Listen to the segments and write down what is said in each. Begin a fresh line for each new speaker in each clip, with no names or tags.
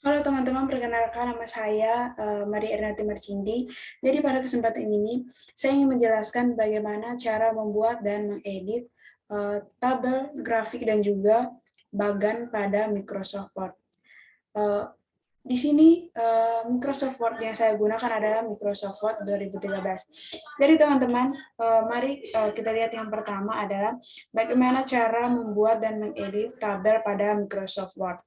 Halo teman-teman, perkenalkan nama saya Maria Ernati Marcindi. Jadi pada kesempatan ini, saya ingin menjelaskan bagaimana cara membuat dan mengedit tabel, grafik, dan juga bagan pada Microsoft Word. Eh, di sini Microsoft Word yang saya gunakan adalah Microsoft Word 2013. Jadi teman-teman, mari kita lihat yang pertama adalah bagaimana cara membuat dan mengedit tabel pada Microsoft Word.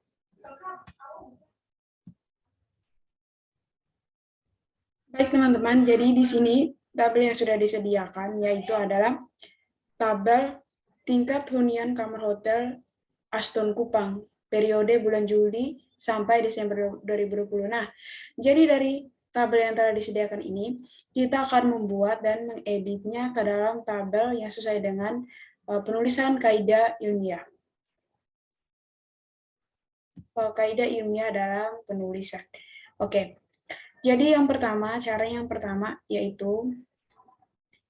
Baik teman-teman, jadi di sini tabel yang sudah disediakan yaitu adalah tabel tingkat hunian kamar hotel Aston Kupang periode bulan Juli sampai Desember 2020. Nah, jadi dari tabel yang telah disediakan ini, kita akan membuat dan mengeditnya ke dalam tabel yang sesuai dengan penulisan kaidah ilmiah. Kaidah ilmiah dalam penulisan. Oke, jadi cara yang pertama yaitu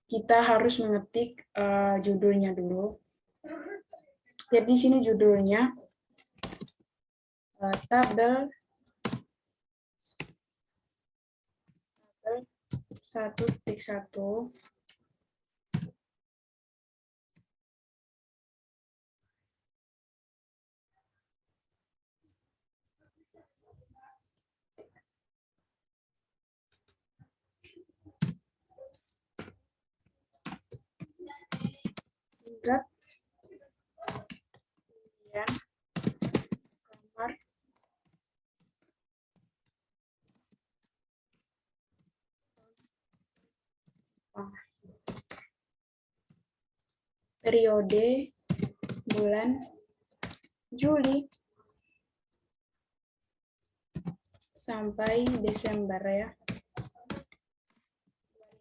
kita harus mengetik judulnya dulu. Jadi di sini judulnya tabel 1.1 tingkat hunian kamar periode bulan Juli sampai Desember ya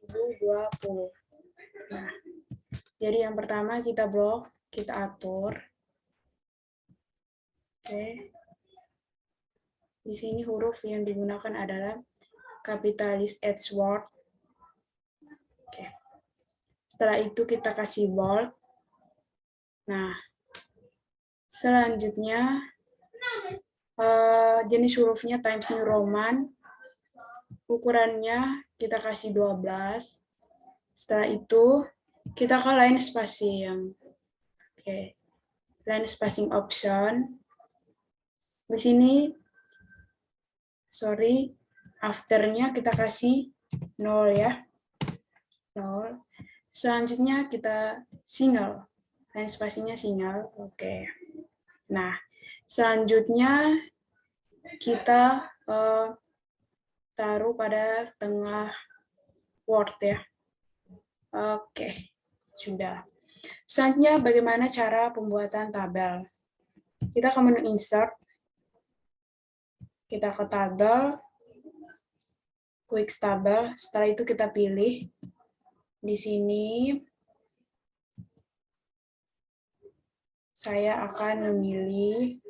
2020. Nah, jadi yang pertama kita blok, kita atur. Oke. Di sini huruf yang digunakan adalah kapitalis Edgeworth. Oke. Setelah itu kita kasih bold. Nah, selanjutnya jenis hurufnya Times New Roman. Ukurannya kita kasih 12. Setelah itu kita ke line spacing. Oke. Line spacing option. Di sini afternya kita kasih 0 ya. 0. Selanjutnya kita single. Line spacingnya single. Oke. Nah, selanjutnya kita taruh pada tengah Word ya. Oke, sudah. Selanjutnya bagaimana cara pembuatan tabel? Kita ke menu insert. Kita ke tabel. Quick tabel. Setelah itu kita pilih. Di sini saya akan memilih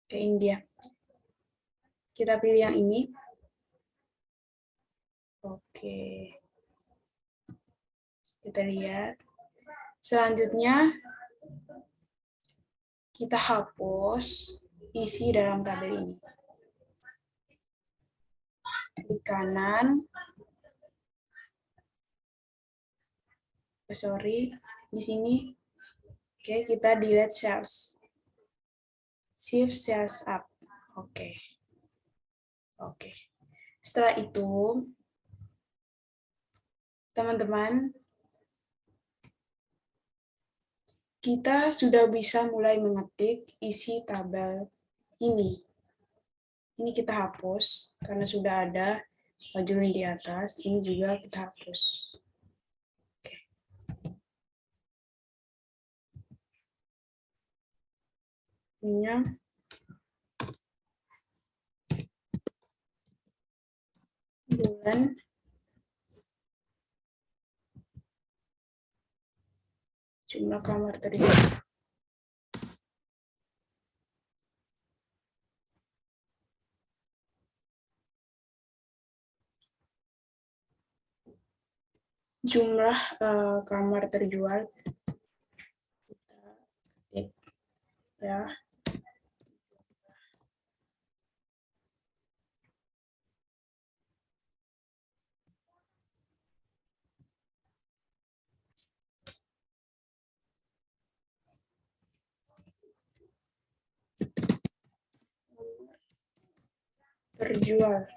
ke India. Kita pilih yang ini. Oke. Kita lihat. Selanjutnya, kita hapus isi dalam tabel ini. Di kanan, di sini, oke, kita delete cells. Shift cells up. Oke. Setelah itu, teman-teman, kita sudah bisa mulai mengetik isi tabel ini. Ini kita hapus karena sudah ada judul di atas. Ini juga kita hapus. Oke. Ininya bulan jumlah kamar terjual. Jumlah kamar terjual. ya. Terjual.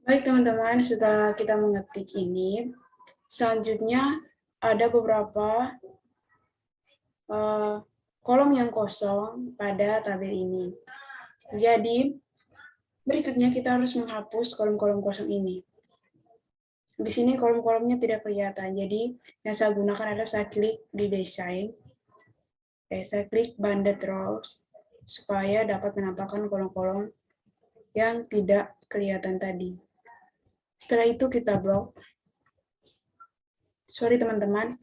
Baik teman-teman, setelah kita mengetik ini, selanjutnya ada beberapa kolom yang kosong pada tabel ini. Jadi, berikutnya kita harus menghapus kolom-kolom kosong ini. Di sini kolom-kolomnya tidak kelihatan, jadi yang saya gunakan adalah saya klik di desain, saya klik banded rows, supaya dapat menampakkan kolom-kolom yang tidak kelihatan tadi. Setelah itu kita blok. Sorry teman-teman,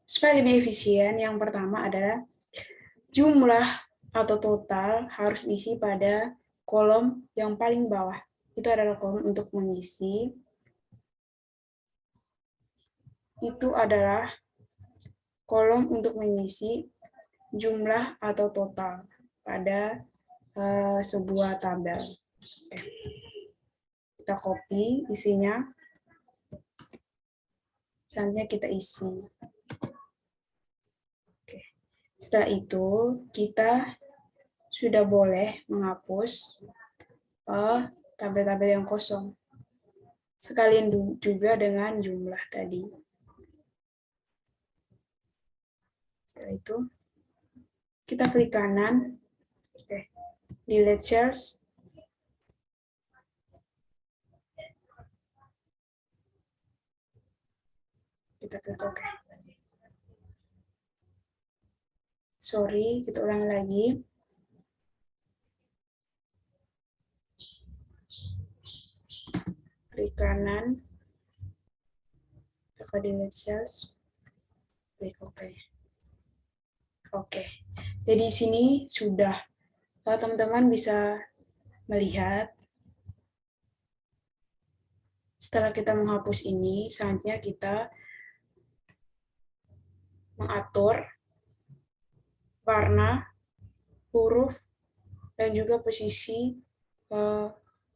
supaya lebih efisien, yang pertama adalah jumlah atau total harus diisi pada kolom yang paling bawah. Itu adalah kolom untuk mengisi. Itu adalah kolom untuk mengisi jumlah atau total pada sebuah tabel. Oke. Kita copy isinya. Selanjutnya kita isi. Oke. Setelah itu, kita sudah boleh menghapus tabel-tabel yang kosong. Sekalian juga dengan jumlah tadi. Setelah itu, kita klik kanan. Oke. Delete cells. Kita klik OK. Sorry, kita ulangi lagi. Klik kanan. Kita delete cells. Klik OK. Oke. Jadi sini sudah teman-teman bisa melihat. Setelah kita menghapus ini, selanjutnya kita mengatur warna, huruf, dan juga posisi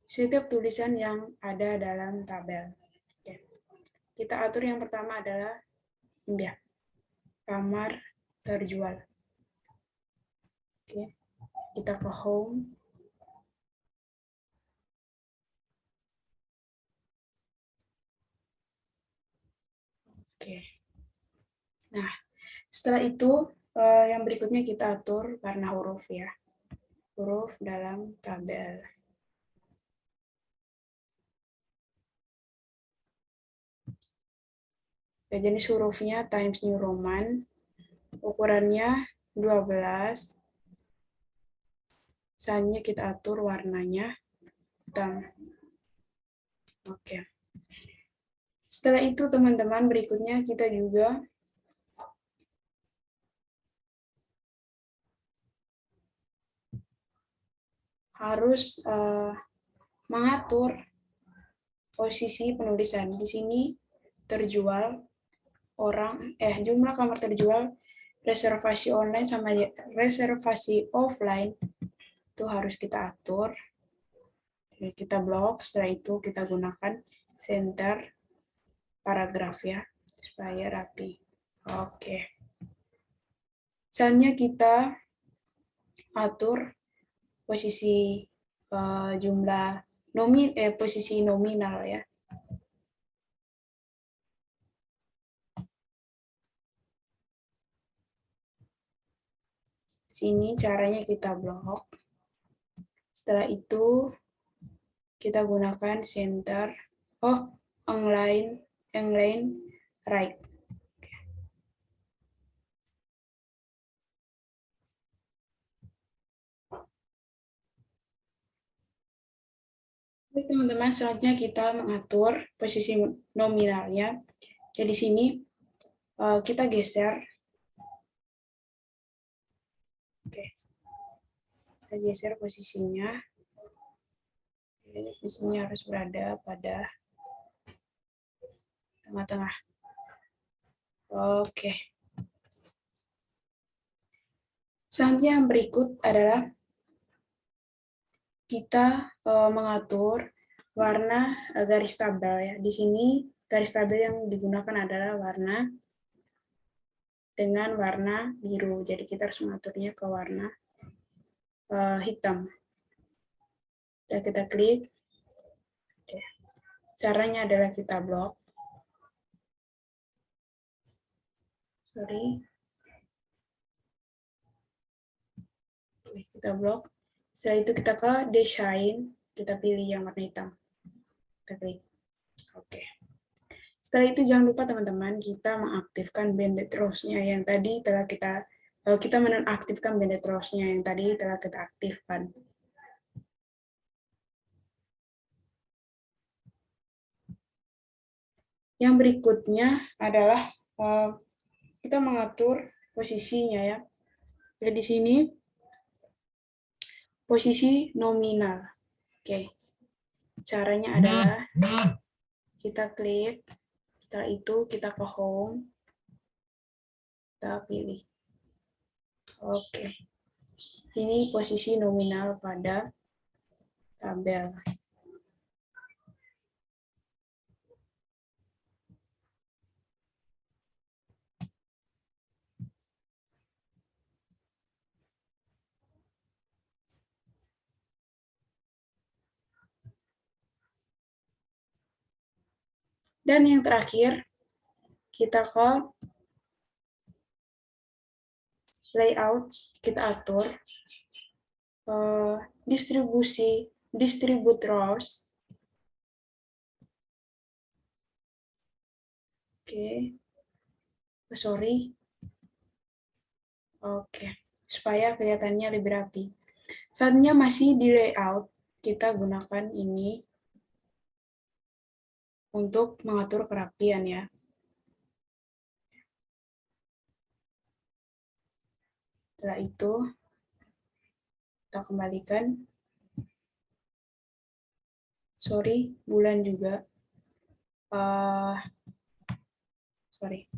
setiap tulisan yang ada dalam tabel. Oke. Kita atur yang pertama adalah ya, kamar terjual. Oke. Kita ke home. Oke. Nah, setelah itu yang berikutnya kita atur warna huruf ya. Huruf dalam tabel. Jenis hurufnya Times New Roman. Ukurannya 12. Selanjutnya kita atur warnanya hitam. Oke. Setelah itu teman-teman, berikutnya kita juga harus mengatur posisi penulisan. Di sini terjual jumlah kamar terjual, reservasi online sama reservasi offline itu harus kita atur. Kita blok, setelah itu kita gunakan center paragraf ya supaya rapi. Oke. Selanjutnya kita atur posisi jumlah posisi nominal ya. Sini caranya kita blok. Setelah itu kita gunakan center align right. Oke, teman-teman, selanjutnya kita mengatur posisi nominalnya. Jadi sini kita geser. Oke. Kita geser posisinya. Di sini harus berada pada tengah-tengah. Oke. Selanjutnya yang berikut adalah kita mengatur warna garis tabel ya. Di sini garis tabel yang digunakan adalah warna dengan warna biru. Jadi kita harus mengaturnya ke warna hitam. Kita klik. Oke. Caranya adalah kita blok. Kita blok. Setelah itu kita ke desain, kita pilih yang warna hitam. Kita klik. Oke. Setelah itu jangan lupa teman-teman kita mengaktifkan banded rows-nya yang tadi telah kita menonaktifkan banded rows-nya yang tadi telah kita aktifkan. Yang berikutnya adalah kita mengatur posisinya ya. Jadi di sini posisi nominal. Oke. Caranya adalah kita klik, setelah itu kita ke home, kita pilih. Oke. Ini posisi nominal pada tabel. Dan yang terakhir, kita ke layout, kita atur distribute rows. Oke. Sorry. Oke. Supaya kelihatannya lebih rapi. Saatnya masih di layout, kita gunakan ini untuk mengatur kerapian ya. Setelah itu, kita kembalikan. Sorry, bulan juga. Sorry.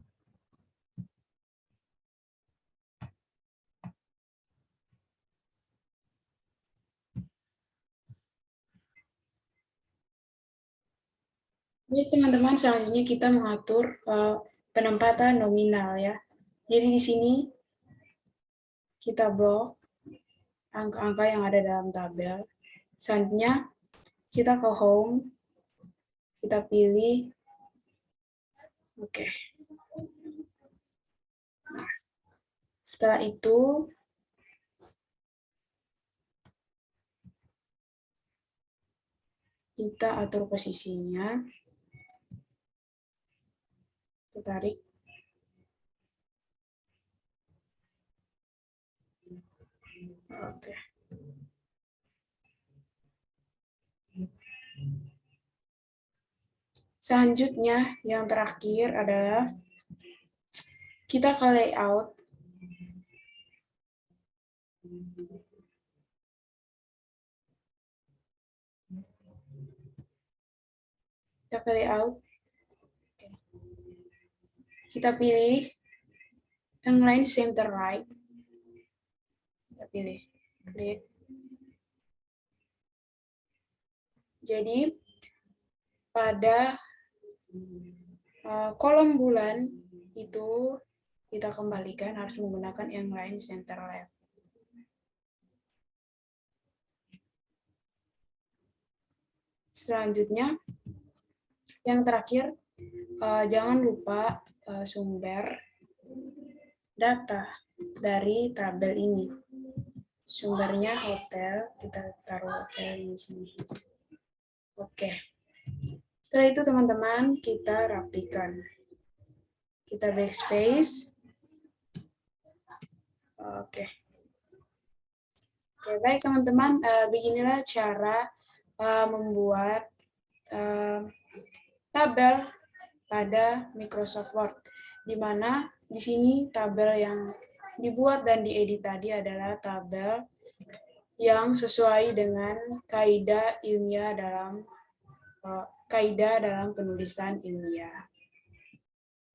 Baik teman-teman, selanjutnya kita mengatur penempatan nominal ya. Jadi di sini kita blok angka-angka yang ada dalam tabel. Selanjutnya kita ke home, kita pilih, oke. Nah, setelah itu kita atur posisinya, kita tarik. Oke. Selanjutnya, yang terakhir adalah kita ke layout. Kita ke layout. Kita pilih align center right. Kita pilih. Klik. Jadi, pada kolom bulan itu kita kembalikan harus menggunakan align center left. Selanjutnya, yang terakhir, jangan lupa sumber data dari tabel ini. Sumbernya hotel, kita taruh hotel di sini. Oke. Setelah itu teman-teman, kita rapikan. Kita backspace. Oke. Oke, baik teman-teman, beginilah cara membuat tabel pada Microsoft Word, di mana di sini tabel yang dibuat dan diedit tadi adalah tabel yang sesuai dengan kaidah ilmiah dalam penulisan ilmiah.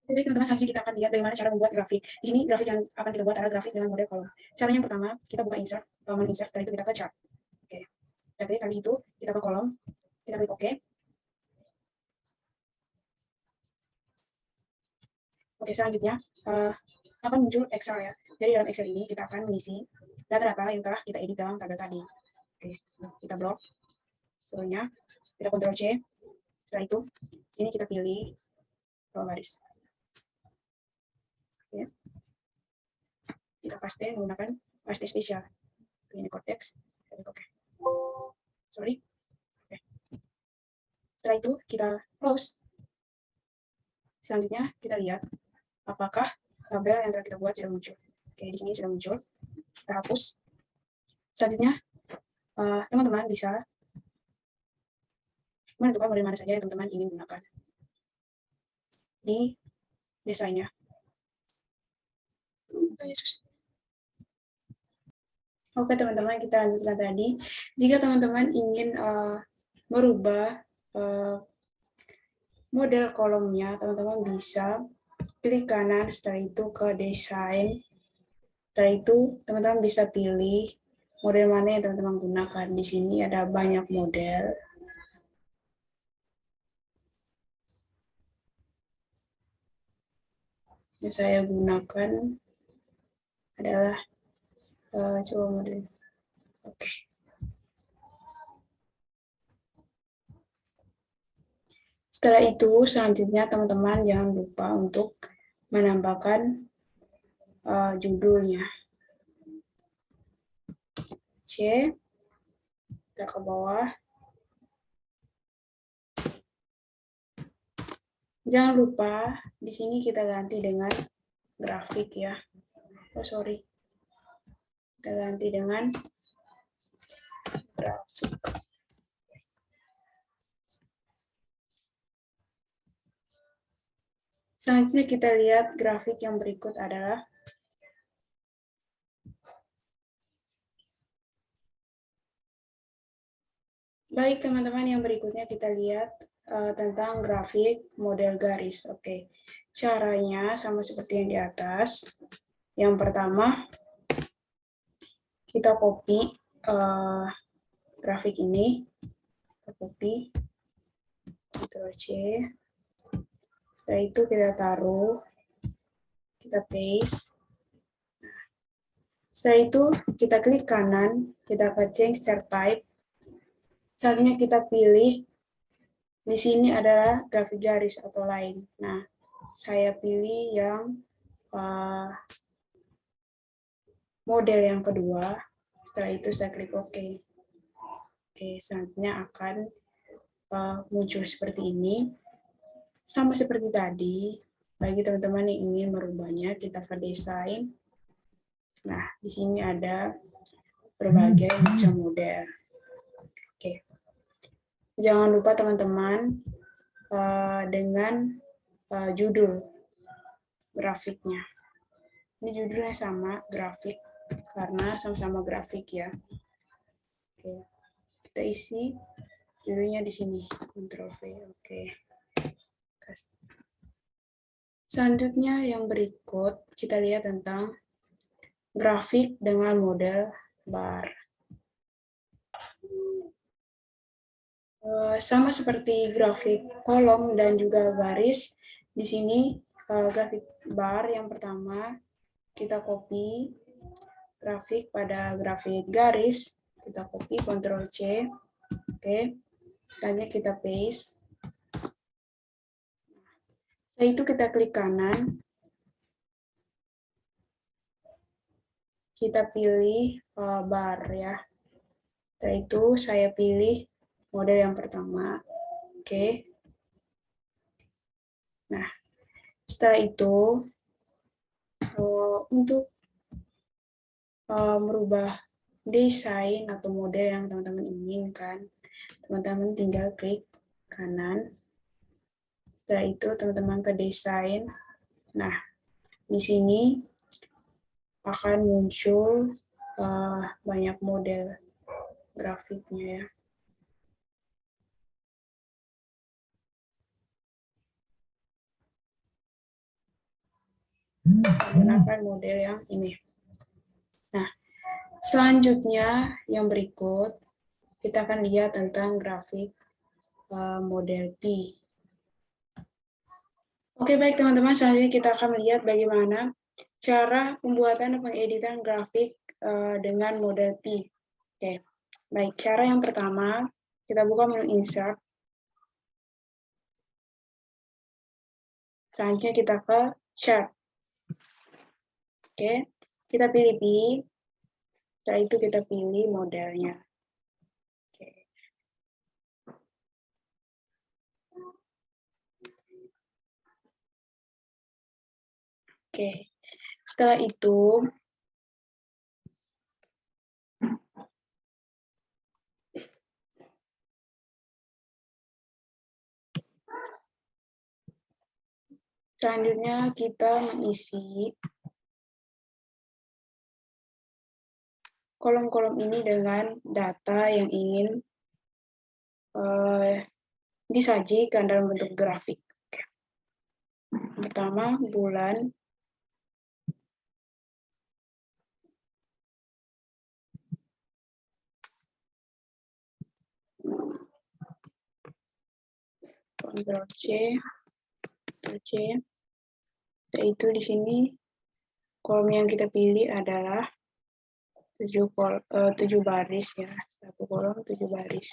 Jadi teman-teman, selanjutnya kita akan lihat bagaimana cara membuat grafik. Di sini grafik yang akan kita buat adalah grafik dengan model kolom. Caranya yang pertama, kita buka insert, insert, setelah itu kita ke chart. Oke. Kita klik, habis itu kita ke kolom, kita klik OK. Oke, selanjutnya akan muncul Excel ya. Jadi dalam Excel ini kita akan mengisi data-data yang telah kita edit dalam tabel tadi. Oke, kita blok seluruhnya, kita Ctrl C. Setelah itu, ini kita pilih baris. Oke. Kita paste menggunakan paste spesial. Ini konteks, oke. Sorry. Oke. Setelah itu kita close. Selanjutnya kita lihat apakah tabel yang telah kita buat sudah muncul. Oke, di sini sudah muncul. Kita hapus. Selanjutnya teman-teman bisa menentukan model mana saja yang teman-teman ingin gunakan di desainnya. Oke teman-teman, kita lanjutkan tadi. Jika teman-teman ingin merubah model kolomnya, teman-teman bisa klik kanan, setelah itu ke desain. Setelah itu teman-teman bisa pilih model mana yang teman-teman gunakan. Di sini ada banyak model. Yang saya gunakan adalah coba model. Oke. Setelah itu, selanjutnya teman-teman jangan lupa untuk menambahkan judulnya. C, kita ke bawah. Jangan lupa di sini kita ganti dengan grafik ya. Oh sorry. Kita ganti dengan grafik. Selanjutnya kita lihat grafik yang berikut adalah baik teman-teman, yang berikutnya kita lihat tentang grafik model garis. Oke. Caranya sama seperti yang di atas. Yang pertama kita copy grafik ini, kita copy, Ctrl C. Setelah itu kita taruh, kita paste. Setelah itu kita klik kanan, kita ke change chart type. Selanjutnya kita pilih, di sini adalah grafik garis atau line. Nah, saya pilih yang model yang kedua. Setelah itu saya klik OK. Oke, selanjutnya akan muncul seperti ini. Sama seperti tadi, bagi teman-teman yang ingin merubahnya, kita ke desain. Nah, di sini ada berbagai macam model. Oke. Jangan lupa teman-teman dengan judul grafiknya. Ini judulnya sama, grafik, karena sama-sama grafik ya. Oke. Kita isi judulnya di sini, Ctrl V. Oke. Selanjutnya yang berikut, kita lihat tentang grafik dengan model bar. Sama seperti grafik kolom dan juga garis, di sini grafik bar yang pertama, kita copy grafik pada grafik garis, kita copy, Ctrl C, oke, selanjutnya kita paste. Setelah itu kita klik kanan, kita pilih bar ya. Setelah itu saya pilih model yang pertama, oke. Nah, setelah itu untuk merubah desain atau model yang teman-teman inginkan, teman-teman tinggal klik kanan. Setelah itu teman-teman ke desain. Nah, di sini akan muncul banyak model. grafiknya ya. Saya gunakan model yang ini. Nah, selanjutnya yang berikut, kita akan lihat tentang grafik model P. Oke, baik teman-teman, selanjutnya kita akan melihat bagaimana cara pembuatan dan pengeditan grafik dengan model P. Oke, baik. Cara yang pertama, kita buka menu Insert. Selanjutnya kita ke Chart. Oke, kita pilih P. Setelah itu kita pilih modelnya. Oke, setelah itu selanjutnya kita mengisi kolom-kolom ini dengan data yang ingin disajikan dalam bentuk grafik. Pertama, bulan. Ctrl C, Ctrl C. Yaitu di sini kolom yang kita pilih adalah 7 baris ya, 1 kolom 7 baris.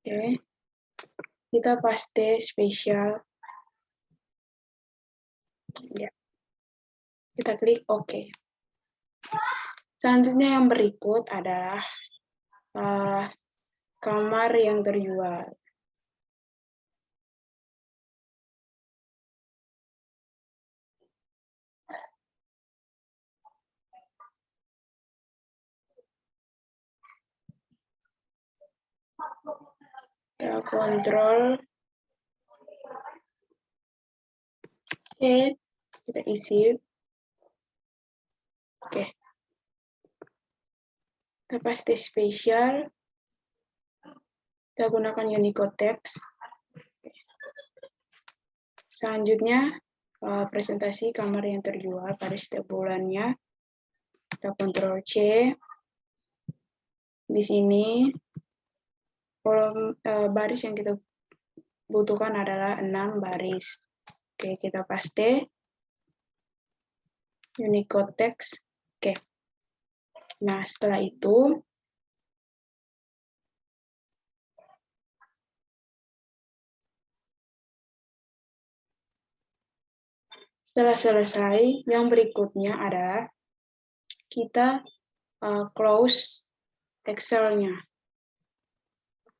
Oke, kita paste spesial. Ya, kita klik OK. Selanjutnya yang berikut adalah kamar yang terjual. Kita kontrol C, kita isi. Oke. Kita paste spesial. Kita gunakan Unicode text. Selanjutnya presentasi kamar yang terjual pada setiap bulannya. Kita Ctrl C. Di sini kolom baris yang kita butuhkan adalah 6 baris. Oke, kita paste Unicode text. Oke. Nah, setelah itu setelah selesai, yang berikutnya adalah kita close Excel-nya.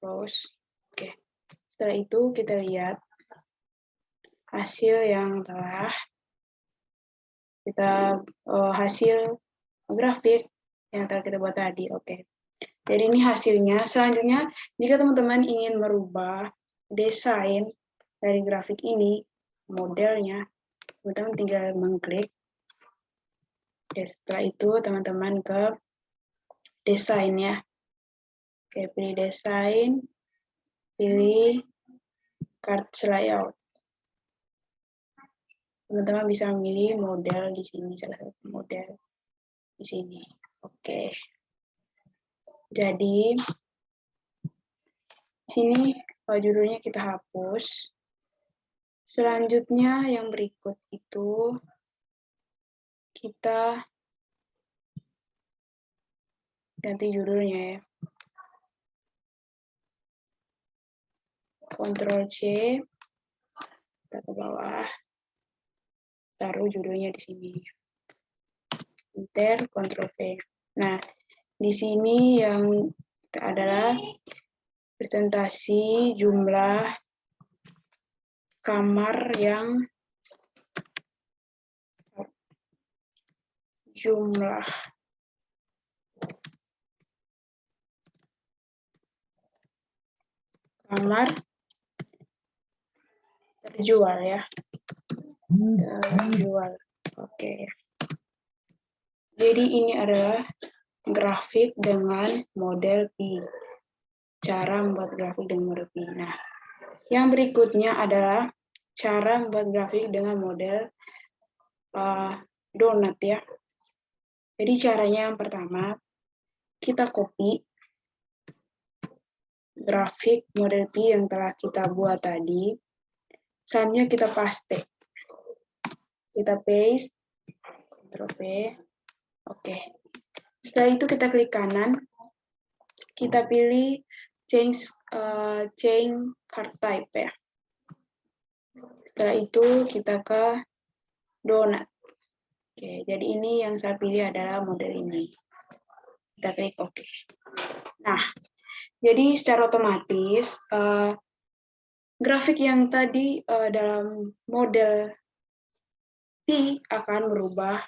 Close. Oke. Setelah itu kita lihat hasil yang telah kita hasil grafik yang telah kita buat tadi. Oke. Jadi ini hasilnya. Selanjutnya, jika teman-teman ingin merubah desain dari grafik ini, modelnya, teman-teman tinggal mengklik. Oke, setelah itu teman-teman ke desain ya. Oke, pilih desain, pilih cards layout. Teman-teman bisa memilih model di sini, salah satu model di sini. Oke. Jadi di sini judulnya kita hapus. Selanjutnya yang berikut itu kita ganti judulnya ya. Ctrl C, kita ke bawah, taruh judulnya di sini. Enter, Ctrl V. Nah, di sini yang adalah presentasi jumlah kamar yang terjual ya. Terjual. Oke. Jadi ini adalah grafik dengan model Pi. Cara membuat grafik dengan model Pi. Nah, yang berikutnya adalah cara membuat grafik dengan model donut ya. Jadi caranya yang pertama, kita copy grafik model Pi yang telah kita buat tadi. Selanjutnya kita paste. Kita paste, Ctrl V. Oke. Setelah itu kita klik kanan, kita pilih change card type ya. Setelah itu kita ke donut. Oke, jadi ini yang saya pilih adalah model ini. Kita klik OK. Nah, jadi secara otomatis grafik yang tadi dalam model Pi akan berubah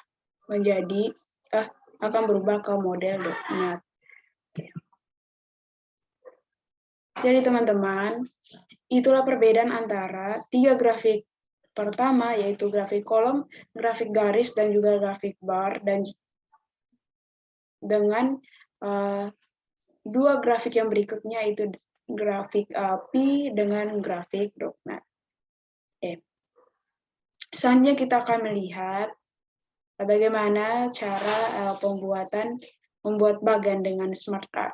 menjadi akan berubah ke model donut. Jadi teman-teman, itulah perbedaan antara tiga grafik pertama, yaitu grafik kolom, grafik garis, dan juga grafik bar, dan dengan dua grafik yang berikutnya, itu grafik Pi dengan grafik donut. Selanjutnya kita akan melihat bagaimana cara membuat bagan dengan Smart Art.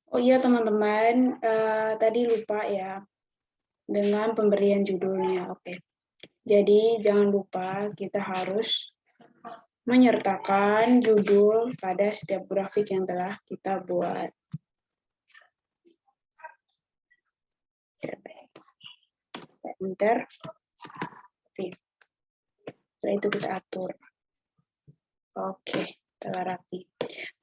Oh iya teman-teman, tadi lupa ya dengan pemberian judulnya. Oke. Jadi jangan lupa kita harus menyertakan judul pada setiap grafik yang telah kita buat. Enter. Oke. Setelah itu kita atur. Oke, telah rapi.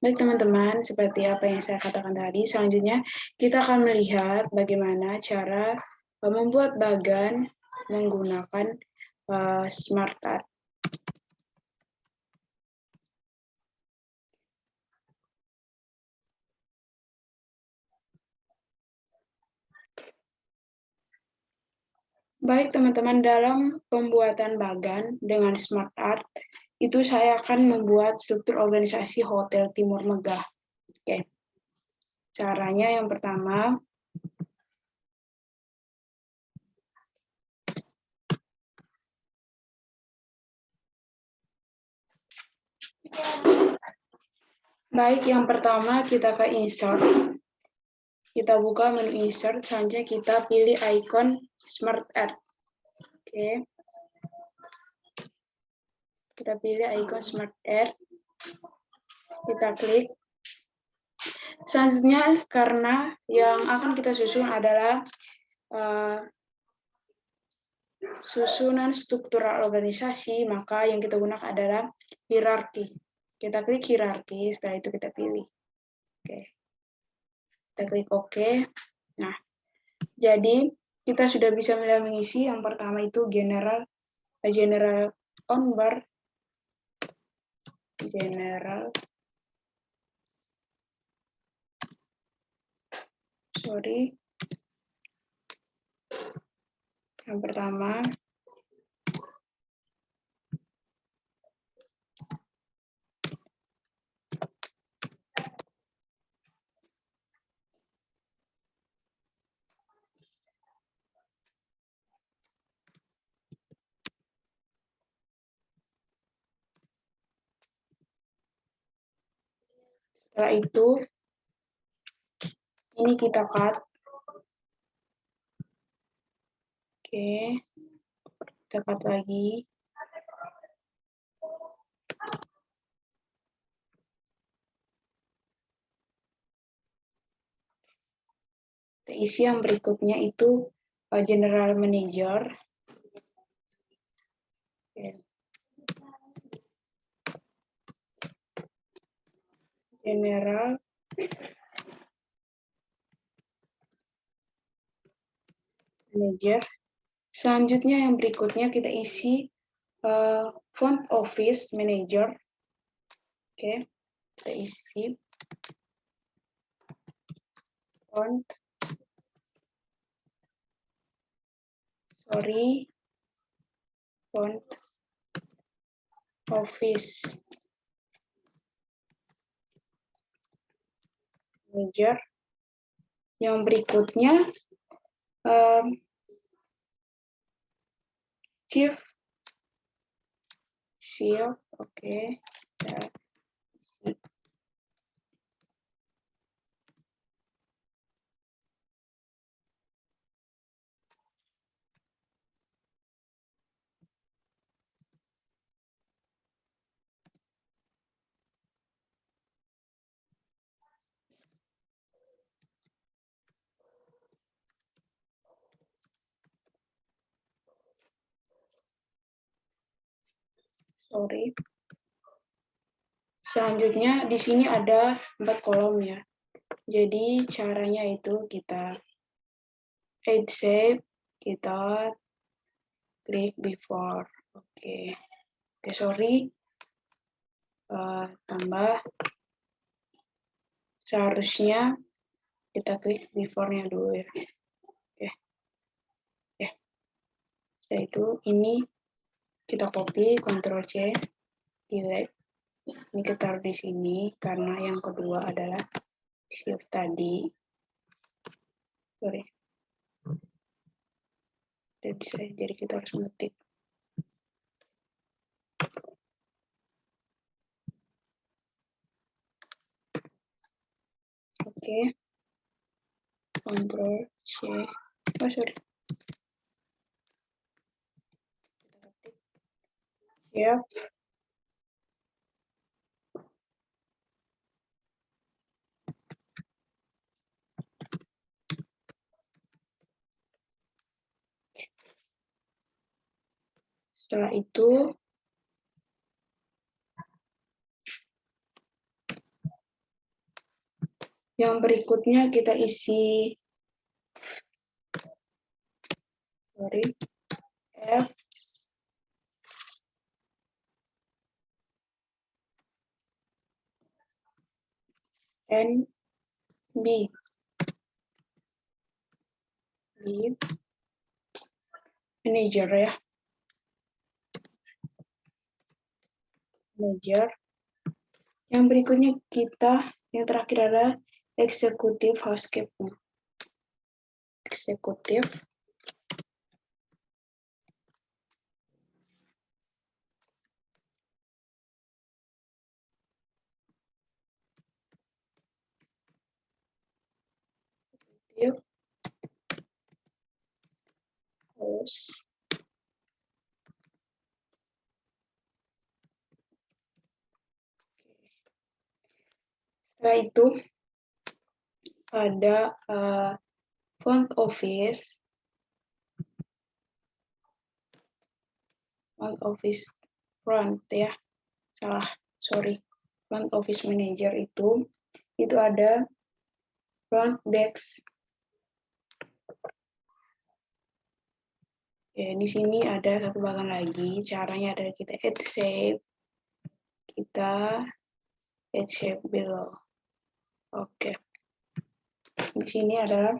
Baik teman-teman, seperti apa yang saya katakan tadi, selanjutnya kita akan melihat bagaimana cara membuat bagan menggunakan Smart Art. Baik teman-teman, dalam pembuatan bagan dengan Smart Art, itu saya akan membuat struktur organisasi Hotel Timur Megah. Oke. Caranya yang pertama, kita ke insert. Kita buka menu insert, selanjutnya kita pilih icon Smart Art. Oke. Kita pilih icon Smart Art. Kita klik. Selanjutnya, karena yang akan kita susun adalah susunan struktural organisasi, maka yang kita gunakan adalah hierarki. Kita klik hierarki, setelah itu kita pilih. Oke. Kita klik OK. Nah, jadi kita sudah bisa mulai mengisi. Yang pertama itu general on bar, yang pertama setelah itu ini kita cut. Oke, kita cut lagi. Kita isi yang berikutnya itu general manager. General manager. Selanjutnya yang berikutnya kita isi front office manager. Oke, kita isi front office manager. Yang berikutnya chief, oke. Selanjutnya di sini ada 4 kolom ya. Jadi caranya itu kita add shape, kita klik before. Oke, tambah. Seharusnya kita klik before-nya dulu ya. Oke. Setelah itu ini kita copy, Ctrl C, delete. Ini kita taruh di sini karena yang kedua adalah shift tadi. Tidak bisa, jadi kita harus mengetik. Oke. Ctrl C. Siap. Setelah itu yang berikutnya kita isi F N B manager ya. Manager. Yang berikutnya yang terakhir adalah executive housekeeping. Executive house. Setelah itu ada front office ya. Front office manager itu ada front desk. Ya, di sini ada satu bagian lagi. Caranya adalah kita add shape, below. Oke. Di sini adalah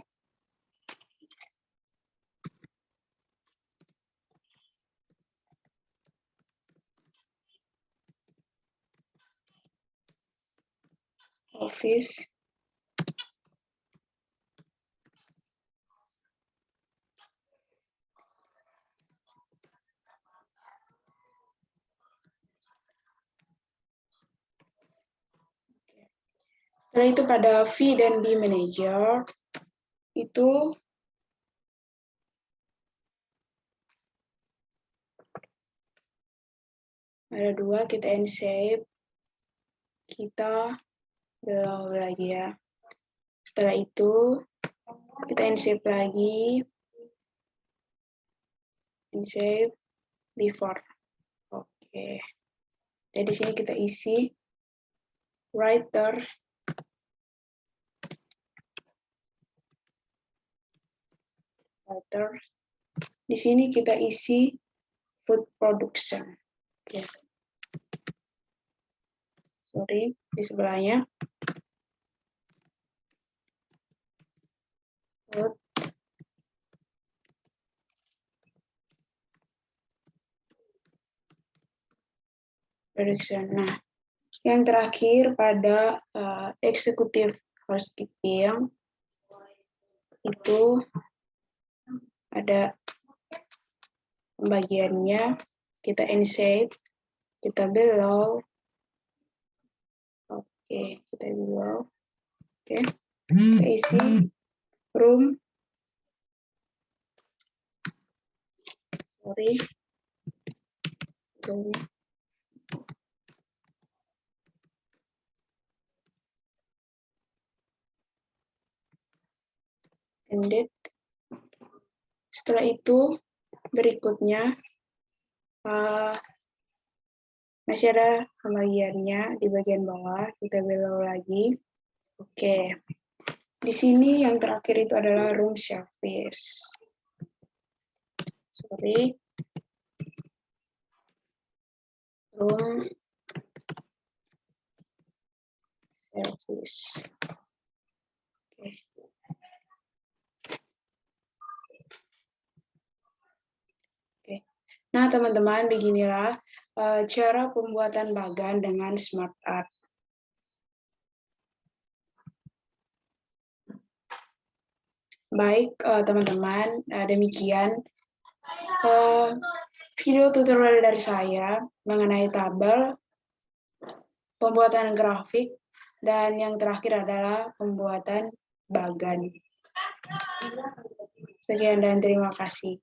office Setelah itu pada V dan B manager itu ada 2, kita end shape, kita below lagi ya. Setelah itu kita end shape lagi, end shape before. Oke. Jadi di sini kita isi writer Writer. Di sini kita isi food production. Oke. Sorry, di sebelahnya. Food production. Nah, yang terakhir pada executive housekeeping itu ada pembagiannya, kita insert, kita below, oke, kita below, oke, kita isi room, sorry, room, ended. Setelah itu berikutnya masih ada pembagiannya di bagian bawah, kita below lagi. Oke, di sini yang terakhir itu adalah room service. Sorry, room service. Oke. Oke. Nah, teman-teman, beginilah cara pembuatan bagan dengan Smart Art. Baik, teman-teman, demikian video tutorial dari saya mengenai tabel, pembuatan grafik, dan yang terakhir adalah pembuatan bagan. Sekian dan terima kasih.